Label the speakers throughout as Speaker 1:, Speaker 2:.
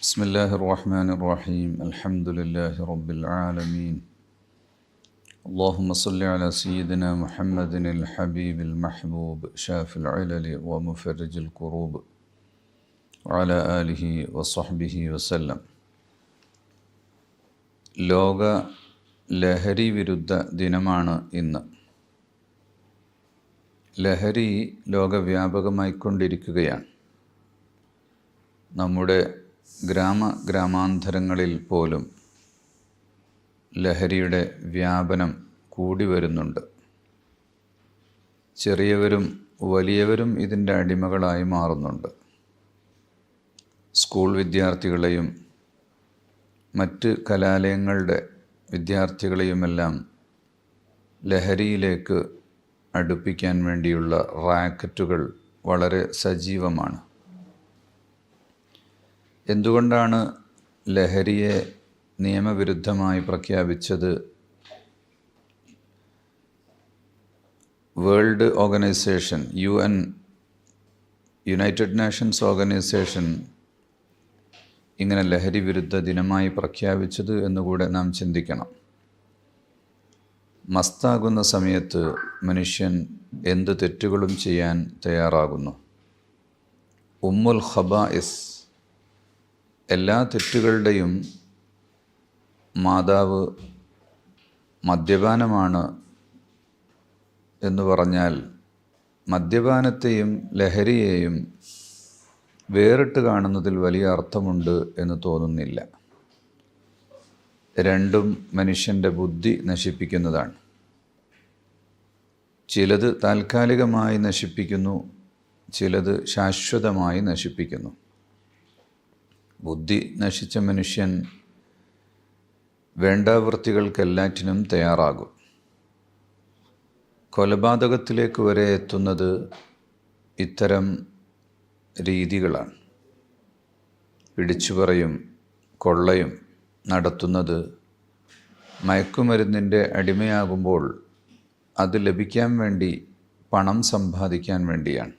Speaker 1: بسم الله الرحمن الرحيم الحمد لله رب العالمين اللهم صل على سيدنا محمد الحبيب المحبوب شاف العلل ومفرج الكروب وعلى آله وصحبه وسلم. ലോക ലഹരി വിരുദ്ധ ദിനമാണ് ഇന്ന്. ലഹരി ലോകവ്യാപകമായിക്കൊണ്ടിരിക്കുകയാണ്. നമ്മുടെ ഗ്രാമാന്തരങ്ങളിൽ പോലും ലഹരിയുടെ വ്യാപനം കൂടി വരുന്നുണ്ട്. ചെറിയവരും വലിയവരും ഇതിൻ്റെ അടിമകളായി മാറുന്നുണ്ട്. സ്കൂൾ വിദ്യാർത്ഥികളെയും മറ്റ് കലാലയങ്ങളുടെ വിദ്യാർത്ഥികളെയുമെല്ലാം ലഹരിയിലേക്ക് അടുപ്പിക്കാൻ വേണ്ടിയുള്ള റാക്കറ്റുകൾ വളരെ സജീവമാണ്. എന്തുകൊണ്ടാണ് ലഹരിയെ നിയമവിരുദ്ധമായി പ്രഖ്യാപിച്ചത്? World organisation, United Nations organisation ഇങ്ങനെ ലഹരി വിരുദ്ധ ദിനമായി പ്രഖ്യാപിച്ചത് എന്നുകൂടെ നാം ചിന്തിക്കണം. മസ്താകുന്ന സമയത്ത് മനുഷ്യൻ എന്ത് തെറ്റുകളും ചെയ്യാൻ തയ്യാറാകുന്നു. ഉമ്മുൽ ഖബായിസ്, എല്ലാ തെറ്റുകളുടെയും മാതാവ് മദ്യപാനമാണ് എന്ന് പറഞ്ഞാൽ മദ്യപാനത്തെയും ലഹരിയെയും വേറിട്ട് കാണുന്നതിൽ വലിയ അർത്ഥമുണ്ട് എന്ന് തോന്നുന്നില്ല. രണ്ടും മനുഷ്യൻ്റെ ബുദ്ധി നശിപ്പിക്കുന്നതാണ്. ചിലത് താൽക്കാലികമായി നശിപ്പിക്കുന്നു, ചിലത് ശാശ്വതമായി നശിപ്പിക്കുന്നു. ബുദ്ധി നശിച്ച മനുഷ്യൻ വേണ്ടാവൃത്തികൾക്കെല്ലാറ്റിനും തയ്യാറാകും. കൊലപാതകത്തിലേക്ക് വരെ എത്തുന്നത് ഇത്തരം രീതികളാണ്. പിടിച്ചുപറിയും കൊള്ളയും നടത്തുന്നത് മയക്കുമരുന്നിൻ്റെ അടിമയാകുമ്പോൾ അത് ലഭിക്കാൻ വേണ്ടി, പണം സമ്പാദിക്കാൻ വേണ്ടിയാണ്.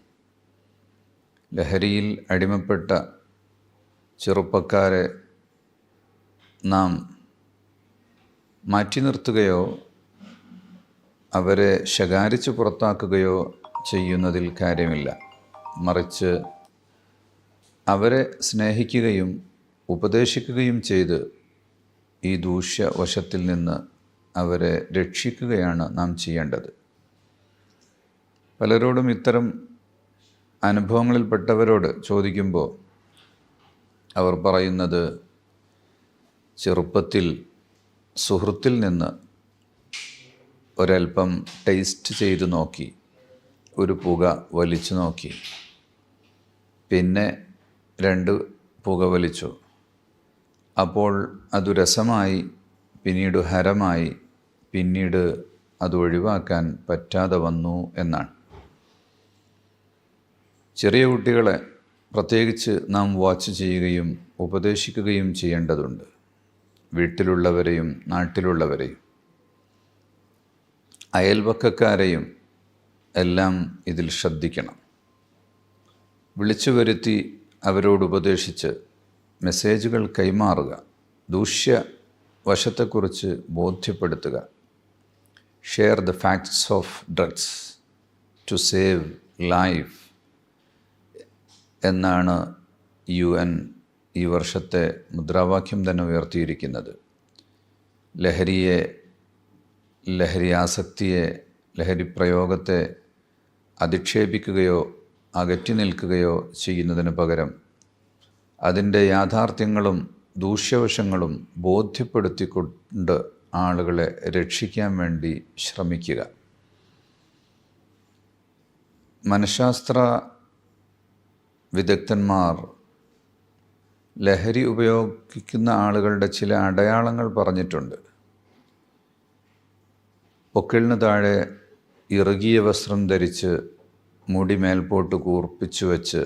Speaker 1: ലഹരിയിൽ അടിമപ്പെട്ട ചെറുപ്പക്കാരെ നാം മാറ്റി നിർത്തുകയോ അവരെ ശകാരിച്ച് പുറത്താക്കുകയോ ചെയ്യുന്നതിൽ കാര്യമില്ല. മറിച്ച് അവരെ സ്നേഹിക്കുകയും ഉപദേശിക്കുകയും ചെയ്ത് ഈ ദൂഷ്യവശത്തിൽ നിന്ന് അവരെ രക്ഷിക്കുകയാണ് നാം ചെയ്യേണ്ടത്. പലരോടും ഇത്തരം അനുഭവങ്ങളിൽപ്പെട്ടവരോട് ചോദിക്കുമ്പോൾ അവർ പറയുന്നത്, ചെറുപ്പത്തിൽ സുഹൃത്തിൽ നിന്ന് ഒരൽപ്പം ടേസ്റ്റ് ചെയ്തു നോക്കി, ഒരു പുക വലിച്ചു നോക്കി, പിന്നെ 2 പുക വലിച്ചു, അപ്പോൾ അത് രസമായി, പിന്നീട് ഹരമായി, പിന്നീട് അത് ഒഴിവാക്കാൻ പറ്റാതെ വന്നു എന്നാണ്. ചെറിയ കുട്ടികളെ പ്രത്യേകിച്ച് നാം വാച്ച് ചെയ്യുകയും ഉപദേശിക്കുകയും ചെയ്യേണ്ടതുണ്ട്. വീട്ടിലുള്ളവരെയും നാട്ടിലുള്ളവരെയും അയൽവക്കക്കാരെയും എല്ലാം ഇതിൽ ശ്രദ്ധിക്കണം. വിളിച്ചു വരുത്തി അവരോട് ഉപദേശിച്ച് മെസ്സേജുകൾ കൈമാറുക, ദൂഷ്യവശത്തെക്കുറിച്ച് ബോധ്യപ്പെടുത്തുക. Share the facts of drugs to save life എന്നാണ് UN ഈ വർഷത്തെ മുദ്രാവാക്യം തന്നെ ഉയർത്തിയിരിക്കുന്നത്. ലഹരിയെ, ലഹരി ആസക്തിയെ, ലഹരി പ്രയോഗത്തെ അധിക്ഷേപിക്കുകയോ അകറ്റി നിൽക്കുകയോ ചെയ്യുന്നതിന് പകരം അതിൻ്റെ യാഥാർത്ഥ്യങ്ങളും ദൂഷ്യവശങ്ങളും ബോധ്യപ്പെടുത്തിക്കൊണ്ട് ആളുകളെ രക്ഷിക്കാൻ വേണ്ടി ശ്രമിക്കുക. മനഃശാസ്ത്ര വിദഗ്ധന്മാർ ലഹരി ഉപയോഗിക്കുന്ന ആളുകളുടെ ചില അടയാളങ്ങൾ പറഞ്ഞിട്ടുണ്ട്. പൊക്കിളിന് താഴെ ഇറുകിയ വസ്ത്രം ധരിച്ച് മുടി മേൽപോട്ട് കൂർപ്പിച്ചു വച്ച്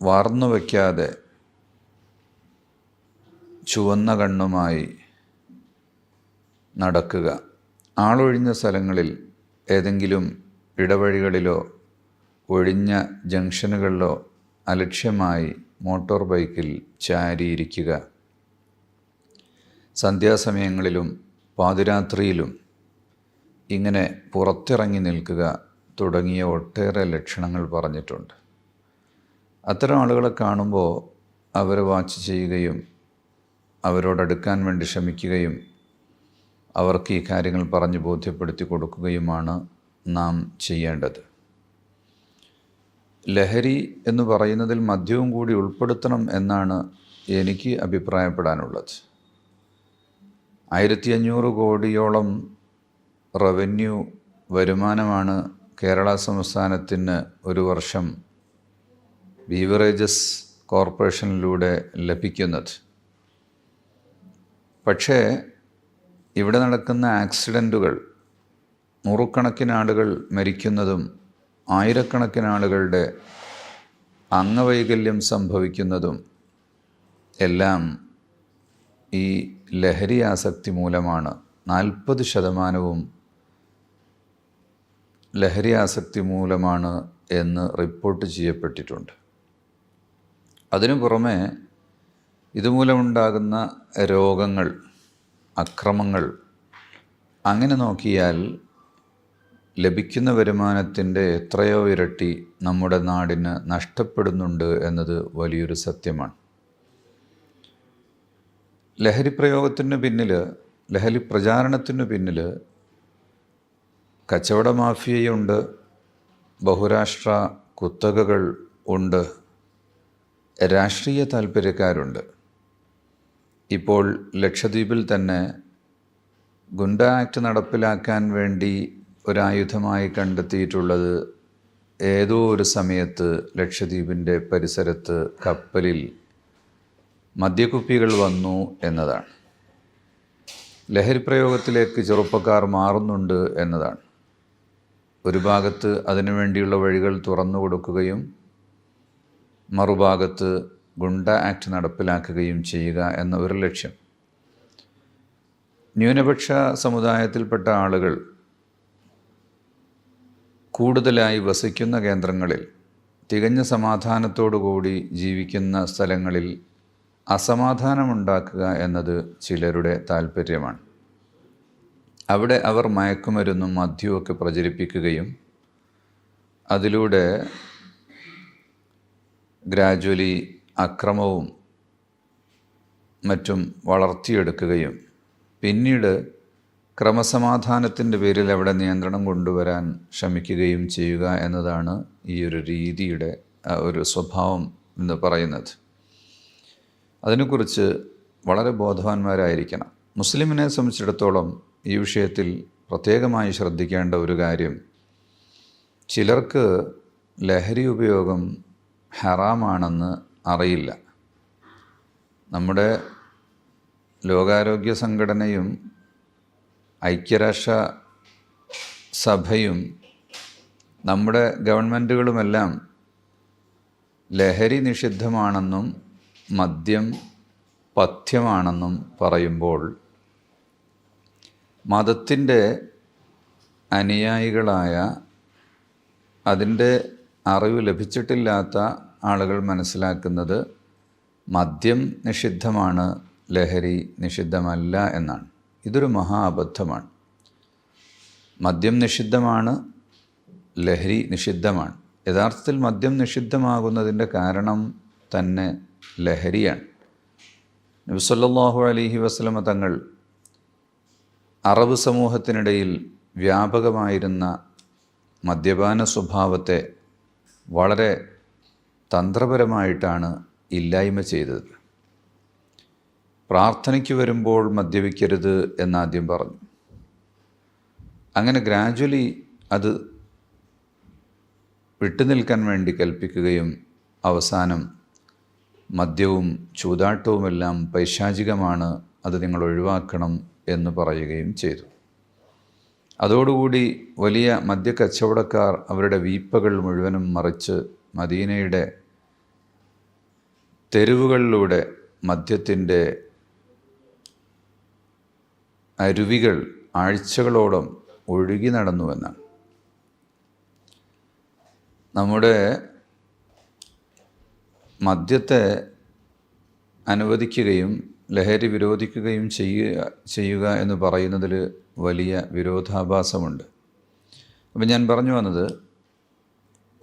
Speaker 1: വാർന്നു വയ്ക്കാതെ ചുവന്ന കണ്ണുമായി നടക്കുക. ആളൊഴിഞ്ഞ സ്ഥലങ്ങളിൽ ഏതെങ്കിലും ഇടവഴികളിലോ ഒഴിഞ്ഞ ജംഗ്ഷനുകളിലോ അലക്ഷ്യമായി മോട്ടോർ ബൈക്കിൽ ചാരിയിരിക്കുക, സന്ധ്യാസമയങ്ങളിലും പാതിരാത്രിയിലും ഇങ്ങനെ പുറത്തിറങ്ങി നിൽക്കുക തുടങ്ങിയ ഒട്ടേറെ ലക്ഷണങ്ങൾ പറഞ്ഞിട്ടുണ്ട്. അത്തരം ആളുകളെ കാണുമ്പോൾ അവരെ വാച്ച് ചെയ്യുകയും അവരോടടുക്കാൻ വേണ്ടി ശ്രമിക്കുകയും അവർക്ക് ഈ കാര്യങ്ങൾ പറഞ്ഞ് ബോധ്യപ്പെടുത്തി കൊടുക്കുകയുമാണ് നാം ചെയ്യേണ്ടത്. ലഹരി എന്ന് പറയുന്നതിൽ മദ്യവും കൂടി ഉൾപ്പെടുത്തണം എന്നാണ് എനിക്ക് അഭിപ്രായപ്പെടാനുള്ളത്. 1500 കോടിയോളം റവന്യൂ വരുമാനമാണ് കേരള സംസ്ഥാനത്തിന് ഒരു വർഷം ബീവറേജസ് കോർപ്പറേഷനിലൂടെ ലഭിക്കുന്നത്. പക്ഷേ ഇവിടെ നടക്കുന്ന ആക്സിഡൻറ്റുകൾ, നൂറുകണക്കിന് ആളുകൾ മരിക്കുന്നതും ആയിരക്കണക്കിന് ആളുകളുടെ അംഗവൈകല്യം സംഭവിക്കുന്നതും എല്ലാം ഈ ലഹരി ആസക്തി മൂലമാണ്. 40% ലഹരി ആസക്തി മൂലമാണ് എന്ന് റിപ്പോർട്ട് ചെയ്യപ്പെട്ടിട്ടുണ്ട്. അതിനു പുറമെ ഇതുമൂലമുണ്ടാകുന്ന രോഗങ്ങൾ, അക്രമങ്ങൾ, അങ്ങനെ നോക്കിയാൽ ലഭിക്കുന്ന വരുമാനത്തിൻ്റെ എത്രയോ ഇരട്ടി നമ്മുടെ നാടിന് നഷ്ടപ്പെടുന്നുണ്ട് എന്നത് വലിയൊരു സത്യമാണ്. ലഹരി പ്രയോഗത്തിന് പിന്നിൽ, ലഹരി പ്രചാരണത്തിന് പിന്നിൽ കച്ചവട മാഫിയയുണ്ട്, ബഹുരാഷ്ട്ര കുത്തകകൾ ഉണ്ട്, രാഷ്ട്രീയ താൽപ്പര്യക്കാരുണ്ട്. ഇപ്പോൾ ലക്ഷദ്വീപിൽ തന്നെ ഗുണ്ട ആക്ട് നടപ്പിലാക്കാൻ വേണ്ടി ഒരായുധമായി കണ്ടെത്തിയിട്ടുള്ളത് ഏതോ ഒരു സമയത്ത് ലക്ഷദ്വീപിൻ്റെ പരിസരത്ത് കപ്പലിൽ മദ്യക്കുപ്പികൾ വന്നു എന്നതാണ്. ലഹരി പ്രയോഗത്തിലേക്ക് ചെറുപ്പക്കാർ മാറുന്നുണ്ട് എന്നതാണ്. ഒരു ഭാഗത്ത് അതിനു വേണ്ടിയുള്ള വഴികൾ തുറന്നു കൊടുക്കുകയും മറുഭാഗത്ത് ഗുണ്ട ആക്ട് നടപ്പിലാക്കുകയും ചെയ്യുക എന്ന ഒരു ലക്ഷ്യം. ന്യൂനപക്ഷ സമുദായത്തിൽപ്പെട്ട ആളുകൾ കൂടുതലായി വസിക്കുന്ന കേന്ദ്രങ്ങളിൽ, തികഞ്ഞ സമാധാനത്തോടുകൂടി ജീവിക്കുന്ന സ്ഥലങ്ങളിൽ അസമാധാനമുണ്ടാക്കുക എന്നത് ചിലരുടെ താൽപ്പര്യമാണ്. അവിടെ അവർ മയക്കുമരുന്നും മദ്യവുമൊക്കെ പ്രചരിപ്പിക്കുകയും അതിലൂടെ ഗ്രാജ്വലി അക്രമവും മറ്റും വളർത്തിയെടുക്കുകയും പിന്നീട് ക്രമസമാധാനത്തിൻ്റെ പേരിൽ അവിടെ നിയന്ത്രണം കൊണ്ടുവരാൻ ശ്രമിക്കുകയും ചെയ്യുക എന്നതാണ് ഈ ഒരു രീതിയുടെ ഒരു സ്വഭാവം എന്ന് പറയുന്നത്. അതിനെക്കുറിച്ച് വളരെ ബോധവാന്മാരായിരിക്കണം. മുസ്ലിമിനെ സംബന്ധിച്ചിടത്തോളം ഈ വിഷയത്തിൽ പ്രത്യേകമായി ശ്രദ്ധിക്കേണ്ട ഒരു കാര്യം, ചിലർക്ക് ലഹരി ഉപയോഗം ഹറാമാണെന്ന് അറിയില്ല. നമ്മുടെ ലോകാരോഗ്യ സംഘടനയും ഐക്യരാഷ്ട്ര സഭയും നമ്മുടെ ഗവൺമെൻറ്റുകളുമെല്ലാം ലഹരി നിഷിദ്ധമാണെന്നും മദ്യം പഥ്യമാണെന്നും പറയുമ്പോൾ മതത്തിൻ്റെ അനുയായികളായ, അതിൻ്റെ അറിവ് ലഭിച്ചിട്ടില്ലാത്ത ആളുകൾ മനസ്സിലാക്കുന്നത് മദ്യം നിഷിദ്ധമാണ്, ലഹരി നിഷിദ്ധമല്ല എന്നാണ്. ഇതൊരു മഹാ അബദ്ധമാണ്. മദ്യം നിഷിദ്ധമാണ്, ലഹരി നിഷിദ്ധമാണ്. യഥാർത്ഥത്തിൽ മദ്യം നിഷിദ്ധമാകുന്നതിൻ്റെ കാരണം തന്നെ ലഹരിയാണ്. നബി സല്ലല്ലാഹു അലൈഹി വസല്ലമ തങ്ങൾ അറബ് സമൂഹത്തിനിടയിൽ വ്യാപകമായിരുന്ന മദ്യപാന സ്വഭാവത്തെ വളരെ തന്ത്രപരമായിട്ടാണ് ഇല്ലായ്മ ചെയ്തത്. പ്രാർത്ഥനയ്ക്ക് വരുമ്പോൾ മദ്യപിക്കരുത് എന്നാദ്യം പറഞ്ഞു. അങ്ങനെ ഗ്രാജ്വലി അത് വിട്ടുനിൽക്കാൻ വേണ്ടി കൽപ്പിക്കുകയും അവസാനം മദ്യവും ചൂതാട്ടവുമെല്ലാം പൈശാചികമാണ്, അത് നിങ്ങൾ ഒഴിവാക്കണം എന്ന് പറയുകയും ചെയ്തു. അതോടുകൂടി വലിയ മദ്യക്കച്ചവടക്കാർ അവരുടെ വീപ്പകൾ മുഴുവനും മറിച്ച് മദീനയുടെ തെരുവുകളിലൂടെ മദ്യത്തിൻ്റെ അരുവികൾ ആഴ്ചകളോളം ഒഴുകി നടന്നുവെന്നാണ്. നമ്മുടെ മദ്യത്തെ അനുവദിക്കുകയും ലഹരി വിരോധിക്കുകയും ചെയ്യുക എന്ന് പറയുന്നതിൽ വലിയ വിരോധാഭാസമുണ്ട്. അപ്പം ഞാൻ പറഞ്ഞു വന്നത്,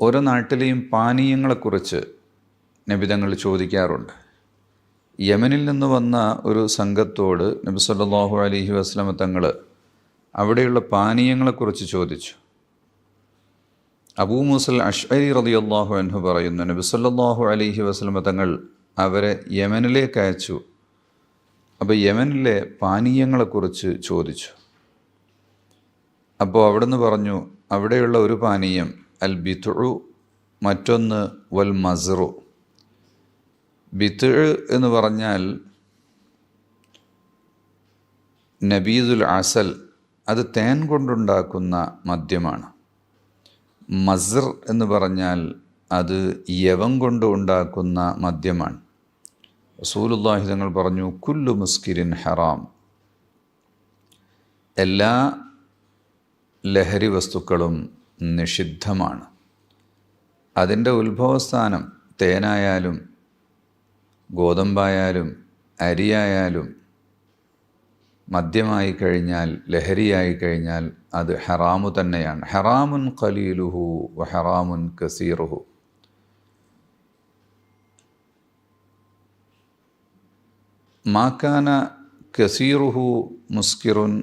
Speaker 1: ഓരോ നാട്ടിലെയും പാനീയങ്ങളെക്കുറിച്ച് നബിതങ്ങൾ ചോദിക്കാറുണ്ട്. യമനിൽ നിന്ന് വന്ന ഒരു സംഘത്തോട് നബി സല്ലല്ലാഹു അലൈഹി വസല്ലമ തങ്ങൾ അവിടെയുള്ള പാനീയങ്ങളെക്കുറിച്ച് ചോദിച്ചു. അബൂ മൂസൽ അശ്അരി റളിയല്ലാഹു അൻഹു പറയുന്നു, നബി സല്ലല്ലാഹു അലൈഹി വസല്ലമ തങ്ങൾ അവരെ യമനിലേക്ക് അയച്ചു. അപ്പോൾ യമനിലെ പാനീയങ്ങളെക്കുറിച്ച് ചോദിച്ചു. അപ്പോൾ അവിടുന്ന് പറഞ്ഞു, അവിടെയുള്ള ഒരു പാനീയം അൽ ബിത്ഉ, മറ്റൊന്ന് വൽ മസ്റു. ബിത്ഉ എന്ന് പറഞ്ഞാൽ നബീദുൽ അസൽ, അത് തേൻ കൊണ്ടുണ്ടാക്കുന്ന മദ്യമാണ്. മസ്ർ എന്ന് പറഞ്ഞാൽ അത് യവം കൊണ്ട് ഉണ്ടാക്കുന്ന മദ്യമാണ്. റസൂലുള്ളാഹി തങ്ങൾ പറഞ്ഞു, കുല്ലു മുസ്കിരിൻ ഹറാം, എല്ലാ ലഹരി വസ്തുക്കളും നിഷിദ്ധമാണ്. അതിൻ്റെ ഉത്ഭവസ്ഥാനം തേനായാലും ഗോതമ്പായാലും അരിയായാലും മദ്യമായി കഴിഞ്ഞാൽ, ലഹരിയായി കഴിഞ്ഞാൽ അത് ഹറാമു തന്നെയാണ്. ഹറാമുൻ ഖലീലുഹു വ ഹറാമുൻ കസീറുഹു. മാക്കാന കസീറുഹു മുസ്കിറുൻ,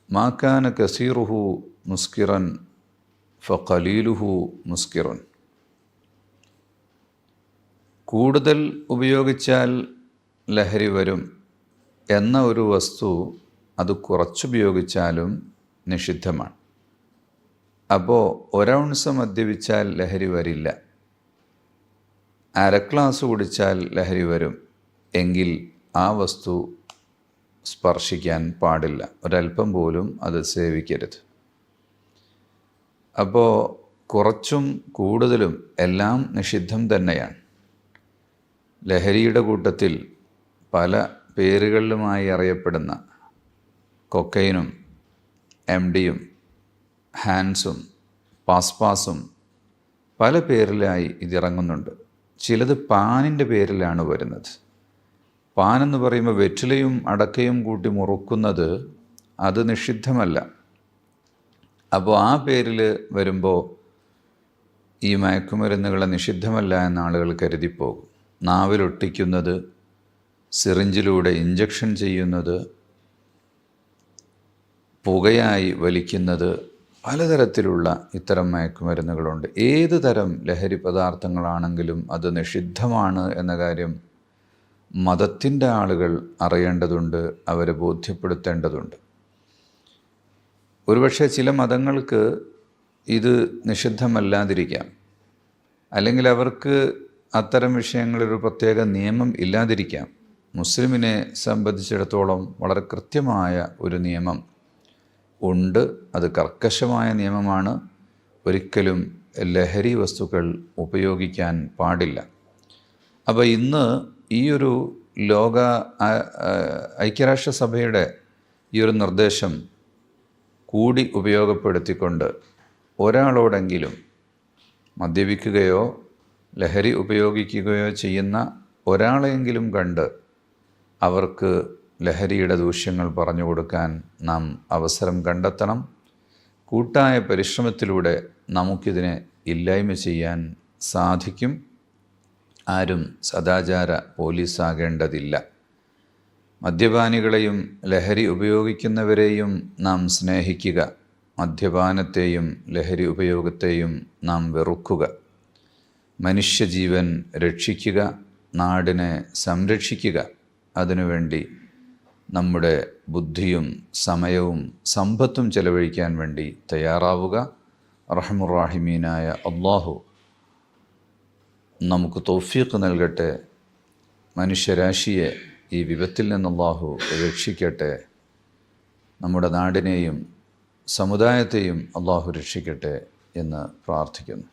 Speaker 1: മാക്കാന കസീറുഹു മുസ്കിറൻ ഫഖലീലുഹു മുസ്കിറുൻ. കൂടുതൽ ഉപയോഗിച്ചാൽ ലഹരി വരും എന്ന ഒരു വസ്തു അത് കുറച്ചുപയോഗിച്ചാലും നിഷിദ്ധമാണ്. അപ്പോൾ ഒരൗൺസ് മദ്യപിച്ചാൽ ലഹരി വരില്ല, അരക്ലാസ് കുടിച്ചാൽ ലഹരി വരും എങ്കിൽ ആ വസ്തു സ്പർശിക്കാൻ പാടില്ല, ഒരല്പം പോലും അത് സേവിക്കരുത്. അപ്പോൾ കുറച്ചും കൂടുതലും എല്ലാം നിഷിദ്ധം തന്നെയാണ്. ലഹരിയുടെ കൂട്ടത്തിൽ പല പേരുകളിലുമായി അറിയപ്പെടുന്ന കൊക്കൈനും MDയും ഹാൻസും പാസ്പാസും പല പേരിലായി ഇതിറങ്ങുന്നുണ്ട്. ചിലത് പാനിൻ്റെ പേരിലാണ് വരുന്നത്. പാൻ എന്ന് പറയുമ്പോൾ വെറ്റിലയും അടക്കയും കൂട്ടി മുറുക്കുന്നത് അത് നിഷിദ്ധമല്ല. അപ്പോൾ ആ പേരിൽ വരുമ്പോൾ ഈ മയക്കുമരുന്നുകളെ നിഷിദ്ധമല്ല എന്ന ആളുകൾ കരുതിപ്പോകും. നാവിലൊട്ടിക്കുന്നത്, സിറിഞ്ചിലൂടെ ഇഞ്ചക്ഷൻ ചെയ്യുന്നത്, പുകയായി വലിക്കുന്നത്, പലതരത്തിലുള്ള ഇത്തരം മയക്കുമരുന്നുകളുണ്ട്. ഏത് തരം ലഹരി പദാർത്ഥങ്ങളാണെങ്കിലും അത് നിഷിദ്ധമാണ് എന്ന കാര്യം മതത്തിൻ്റെ ആളുകൾ അറിയേണ്ടതുണ്ട്, അവരെ ബോധ്യപ്പെടുത്തേണ്ടതുണ്ട്. ഒരുപക്ഷെ ചില മതങ്ങൾക്ക് ഇത് നിഷിദ്ധമല്ലാതിരിക്കാം, അല്ലെങ്കിൽ അവർക്ക് അത്തരം വിഷയങ്ങളൊരു പ്രത്യേക നിയമം ഇല്ലാതിരിക്കാം. മുസ്ലിമിനെ സംബന്ധിച്ചിടത്തോളം വളരെ കൃത്യമായ ഒരു നിയമം ഉണ്ട്. അത് കർക്കശമായ നിയമമാണ്. ഒരിക്കലും ലഹരി വസ്തുക്കൾ ഉപയോഗിക്കാൻ പാടില്ല. അപ്പോൾ ഇന്ന് ഈ ഒരു ലോക ഐക്യരാഷ്ട്രസഭയുടെ ഈ ഒരു നിർദ്ദേശം കൂടി ഉപയോഗപ്പെടുത്തിക്കൊണ്ട് ഒരാളോടെങ്കിലും മദ്യപിക്കുകയോ ലഹരി ഉപയോഗിക്കുകയോ ചെയ്യുന്ന ഒരാളെങ്കിലും കണ്ട് അവർക്ക് ലഹരിയുടെ ദൂഷ്യങ്ങൾ പറഞ്ഞു കൊടുക്കാൻ നാം അവസരം കണ്ടെത്തണം. കൂട്ടായ പരിശ്രമത്തിലൂടെ നമുക്കിതിനെ ഇല്ലായ്മ ചെയ്യാൻ സാധിക്കും. ആരും സദാചാര പോലീസാകേണ്ടതില്ല. മദ്യപാനികളെയും ലഹരി ഉപയോഗിക്കുന്നവരെയും നാം സ്നേഹിക്കുക. മദ്യപാനത്തെയും ലഹരി ഉപയോഗത്തെയും നാം വെറുക്കുക. മനുഷ്യജീവൻ രക്ഷിക്കുക, നാടിനെ സംരക്ഷിക്കുക. അതിനുവേണ്ടി നമ്മുടെ ബുദ്ധിയും സമയവും സമ്പത്തും ചെലവഴിക്കാൻ വേണ്ടി തയ്യാറാവുക. റഹ്മുർ-റഹീമീനായ അല്ലാഹു നമുക്ക് തൗഫീഖ് നൽകട്ടെ. മനുഷ്യരാശിയെ ഈ വിപത്തിൽ നിന്ന് അല്ലാഹു രക്ഷിക്കട്ടെ. നമ്മുടെ നാടിനെയും സമുദായത്തെയും അല്ലാഹു രക്ഷിക്കട്ടെ എന്ന് പ്രാർത്ഥിക്കുന്നു.